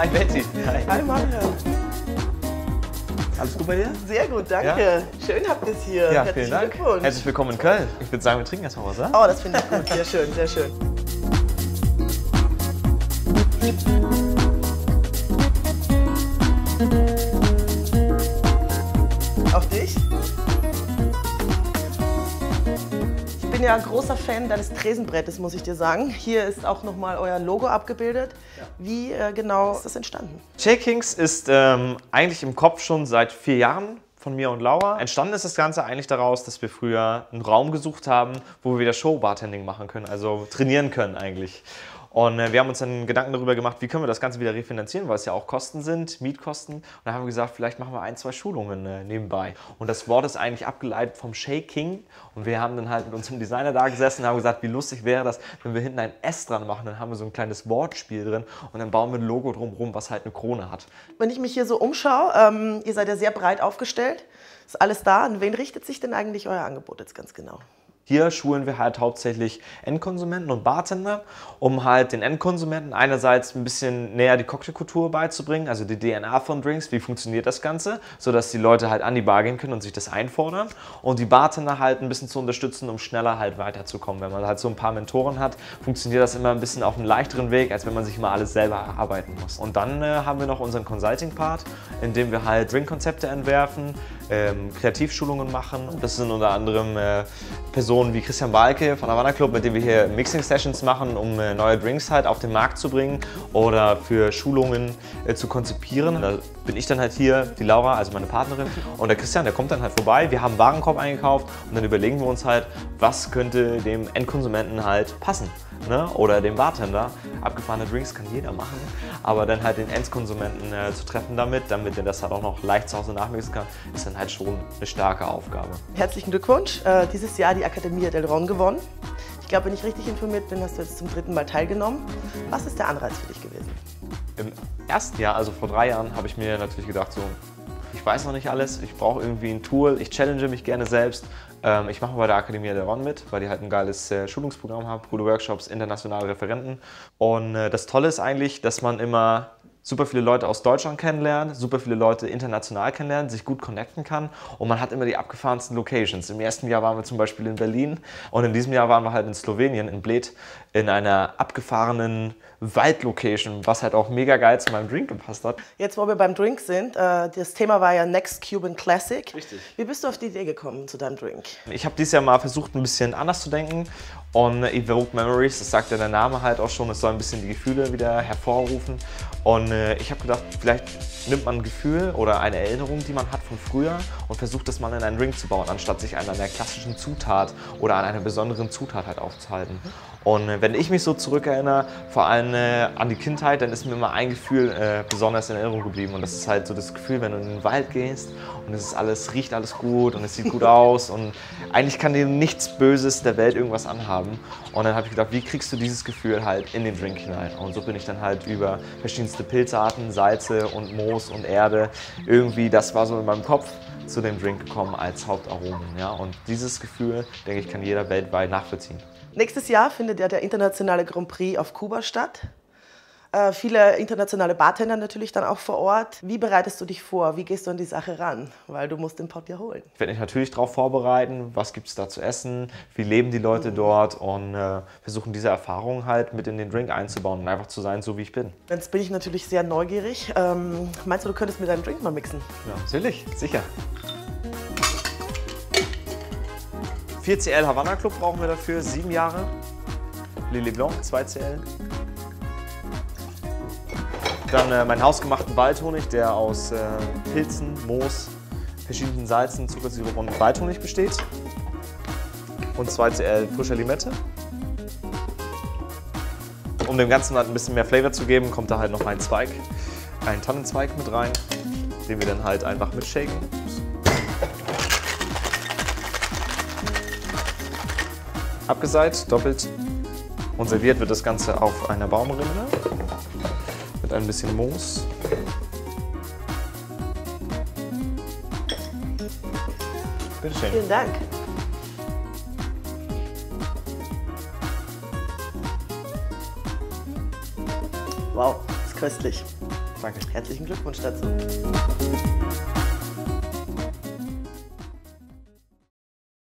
Hi Betty. Hi Manuel. Alles gut bei dir? Sehr gut, danke. Ja? Schön habt ihr es hier. Ja, Herzlichen vielen Dank. Glückwunsch. Herzlich willkommen in Köln. Ich würde sagen, wir trinken erstmal was, oder? Oh, das finde ich gut. Sehr schön, sehr schön. Auf dich? Ich bin ja ein großer Fan deines Tresenbrettes, muss ich dir sagen. Hier ist auch nochmal euer Logo abgebildet. Wie genau ist das entstanden? Shakings ist eigentlich im Kopf schon seit 4 Jahren von mir und Laura. Entstanden ist das Ganze eigentlich daraus, dass wir früher einen Raum gesucht haben, wo wir wieder Show-Bartending machen können, also trainieren können eigentlich. Und wir haben uns dann Gedanken darüber gemacht, wie können wir das Ganze wieder refinanzieren, weil es ja auch Kosten sind, Mietkosten. Und dann haben wir gesagt, vielleicht machen wir 1, 2 Schulungen nebenbei. Und das Wort ist eigentlich abgeleitet vom Shaking. Und wir haben dann halt mit unserem Designer da gesessen und haben gesagt, wie lustig wäre das, wenn wir hinten ein S dran machen. Dann haben wir so ein kleines Wortspiel drin und dann bauen wir ein Logo drumherum, was halt eine Krone hat. Wenn ich mich hier so umschaue, ihr seid ja sehr breit aufgestellt. Ist alles da. An wen richtet sich denn eigentlich euer Angebot jetzt ganz genau? Hier schulen wir halt hauptsächlich Endkonsumenten und Bartender, um halt den Endkonsumenten einerseits ein bisschen näher die Cocktailkultur beizubringen, also die DNA von Drinks, wie funktioniert das Ganze, sodass die Leute halt an die Bar gehen können und sich das einfordern, und die Bartender halt ein bisschen zu unterstützen, um schneller halt weiterzukommen. Wenn man halt so ein paar Mentoren hat, funktioniert das immer ein bisschen auf einem leichteren Weg, als wenn man sich immer alles selber erarbeiten muss. Und dann haben wir noch unseren Consulting-Part, in dem wir halt Drinkkonzepte entwerfen, Kreativschulungen machen. Das sind unter anderem Personen wie Christian Balke von Havana Club, mit dem wir hier Mixing-Sessions machen, um neue Drinks halt auf den Markt zu bringen oder für Schulungen zu konzipieren. Da bin ich dann halt hier, die Laura, also meine Partnerin, und der Christian, der kommt dann halt vorbei. Wir haben einen Warenkorb eingekauft und dann überlegen wir uns halt, was könnte dem Endkonsumenten halt passen, ne? Oder dem Bartender. Abgefahrene Drinks kann jeder machen, aber dann halt den Endkonsumenten zu treffen damit er das halt auch noch leicht zu Hause nachmixen kann, ist dann halt schon eine starke Aufgabe. Herzlichen Glückwunsch. Dieses Jahr die Academia del Ron gewonnen. Ich glaube, wenn ich richtig informiert bin, hast du jetzt zum 3. Mal teilgenommen. Was ist der Anreiz für dich gewesen? Im ersten Jahr, also vor 3 Jahren, habe ich mir natürlich gedacht, so, ich weiß noch nicht alles, ich brauche irgendwie ein Tool, ich challenge mich gerne selbst. Ich mache bei der Academia del Ron mit, weil die halt ein geiles Schulungsprogramm haben, coole Workshops, internationale Referenten. Und das Tolle ist eigentlich, dass man immer super viele Leute aus Deutschland kennenlernt, super viele Leute international kennenlernt, sich gut connecten kann, und man hat immer die abgefahrensten Locations. Im ersten Jahr waren wir zum Beispiel in Berlin und in diesem Jahr waren wir halt in Slowenien, in Bled, in einer abgefahrenen Waldlocation, was halt auch mega geil zu meinem Drink gepasst hat. Jetzt, wo wir beim Drink sind, das Thema war ja Next Cuban Classic. Richtig. Wie bist du auf die Idee gekommen zu deinem Drink? Ich habe dieses Jahr mal versucht, ein bisschen anders zu denken, und Evoke Memories, das sagt ja der Name halt auch schon, es soll ein bisschen die Gefühle wieder hervorrufen. Und ich habe gedacht, vielleicht nimmt man ein Gefühl oder eine Erinnerung, die man hat von früher, und versucht das mal in einen Drink zu bauen, anstatt sich an einer klassischen Zutat oder an einer besonderen Zutat halt aufzuhalten. Und wenn ich mich so zurückerinnere, vor allem an die Kindheit, dann ist mir immer ein Gefühl besonders in Erinnerung geblieben. Und das ist halt so das Gefühl, wenn du in den Wald gehst und es ist alles, riecht alles gut und es sieht gut aus und eigentlich kann dir nichts Böses der Welt irgendwas anhaben. Und dann habe ich gedacht, wie kriegst du dieses Gefühl halt in den Drink hinein? Und so bin ich dann halt über verschiedenste Pilzarten, Salze und Moos und Erde, irgendwie, das war so in meinem Kopf, zu dem Drink gekommen als Hauptaromen. Ja? Und dieses Gefühl, denke ich, kann jeder weltweit nachvollziehen. Nächstes Jahr findet ja der internationale Grand Prix auf Kuba statt. Viele internationale Bartender natürlich dann auch vor Ort. Wie bereitest du dich vor? Wie gehst du an die Sache ran? Weil du musst den Pott ja holen. Ich werde mich natürlich darauf vorbereiten, was gibt es da zu essen, wie leben die Leute dort, und versuchen diese Erfahrungen halt mit in den Drink einzubauen und einfach zu sein, so wie ich bin. Jetzt bin ich natürlich sehr neugierig. Meinst du könntest mit deinem Drink mal mixen? Ja, natürlich, sicher. 4CL Havana Club brauchen wir dafür, 7 Jahre. Lillet Blanc, 2CL. Dann meinen hausgemachten Waldhonig, der aus Pilzen, Moos, verschiedenen Salzen, Zuckersirup und Waldhonig besteht. Und 2CL frische Limette. Um dem Ganzen halt ein bisschen mehr Flavor zu geben, kommt da halt noch ein Tannenzweig mit rein, den wir dann halt einfach mitshaken. Abgeseit, doppelt, und serviert wird das Ganze auf einer Baumrinde mit ein bisschen Moos. Bitte schön. Vielen Dank. Wow, ist köstlich. Danke. Herzlichen Glückwunsch dazu.